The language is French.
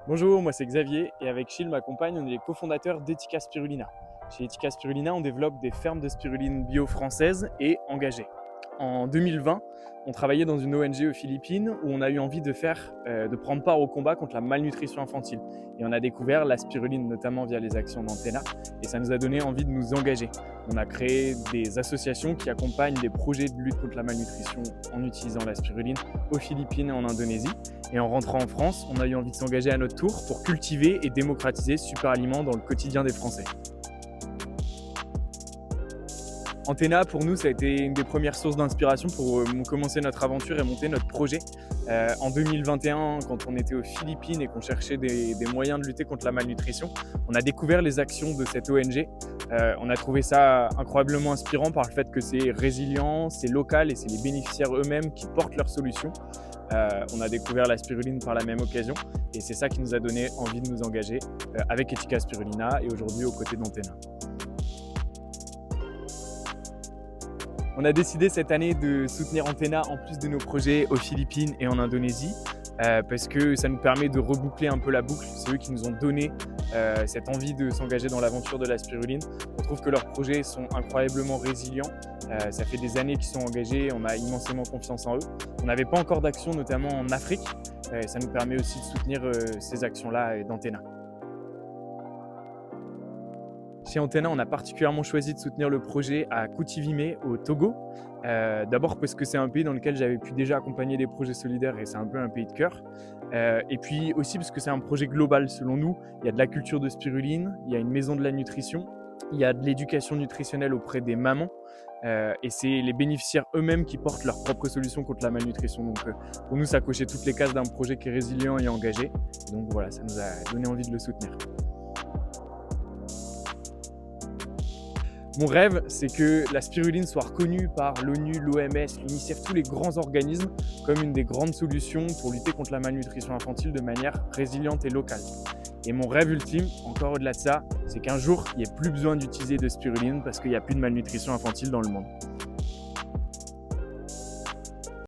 Bonjour, moi c'est Xavier et avec Chil, ma compagne, on est les cofondateurs d'Etica Spirulina. Chez Etica Spirulina, on développe des fermes de spiruline bio françaises et engagées. En 2020, on travaillait dans une ONG aux Philippines où on a eu envie de prendre part au combat contre la malnutrition infantile. Et on a découvert la spiruline, notamment via les actions d'Antena, et ça nous a donné envie de nous engager. On a créé des associations qui accompagnent des projets de lutte contre la malnutrition en utilisant la spiruline aux Philippines et en Indonésie. Et en rentrant en France, on a eu envie de s'engager à notre tour pour cultiver et démocratiser ce super aliment dans le quotidien des Français. Antena, pour nous, ça a été une des premières sources d'inspiration pour commencer notre aventure et monter notre projet. En 2021, quand on était aux Philippines et qu'on cherchait des moyens de lutter contre la malnutrition, on a découvert les actions de cette ONG. On a trouvé ça incroyablement inspirant par le fait que c'est résilient, c'est local et c'est les bénéficiaires eux-mêmes qui portent leurs solutions. On a découvert la spiruline par la même occasion et c'est ça qui nous a donné envie de nous engager avec Etica Spirulina et aujourd'hui aux côtés d'Antena. On a décidé cette année de soutenir Antena en plus de nos projets aux Philippines et en Indonésie parce que ça nous permet de reboucler un peu la boucle. C'est eux qui nous ont donné cette envie de s'engager dans l'aventure de la spiruline. On trouve que leurs projets sont incroyablement résilients. Ça fait des années qu'ils sont engagés, on a immensément confiance en eux. On n'avait pas encore d'action, notamment en Afrique. Ça nous permet aussi de soutenir ces actions-là d'Antena. Chez Antena, on a particulièrement choisi de soutenir le projet à Koutivimé, au Togo. D'abord parce que c'est un pays dans lequel j'avais pu déjà accompagner des projets solidaires et c'est un peu un pays de cœur. Et puis aussi parce que c'est un projet global selon nous. Il y a de la culture de spiruline, il y a une maison de la nutrition, il y a de l'éducation nutritionnelle auprès des mamans. Et c'est les bénéficiaires eux-mêmes qui portent leurs propres solutions contre la malnutrition. Donc pour nous, ça cochait toutes les cases d'un projet qui est résilient et engagé. Et donc voilà, ça nous a donné envie de le soutenir. Mon rêve, c'est que la spiruline soit reconnue par l'ONU, l'OMS, l'UNICEF, tous les grands organismes comme une des grandes solutions pour lutter contre la malnutrition infantile de manière résiliente et locale. Et mon rêve ultime, encore au-delà de ça, c'est qu'un jour, il n'y ait plus besoin d'utiliser de spiruline parce qu'il n'y a plus de malnutrition infantile dans le monde.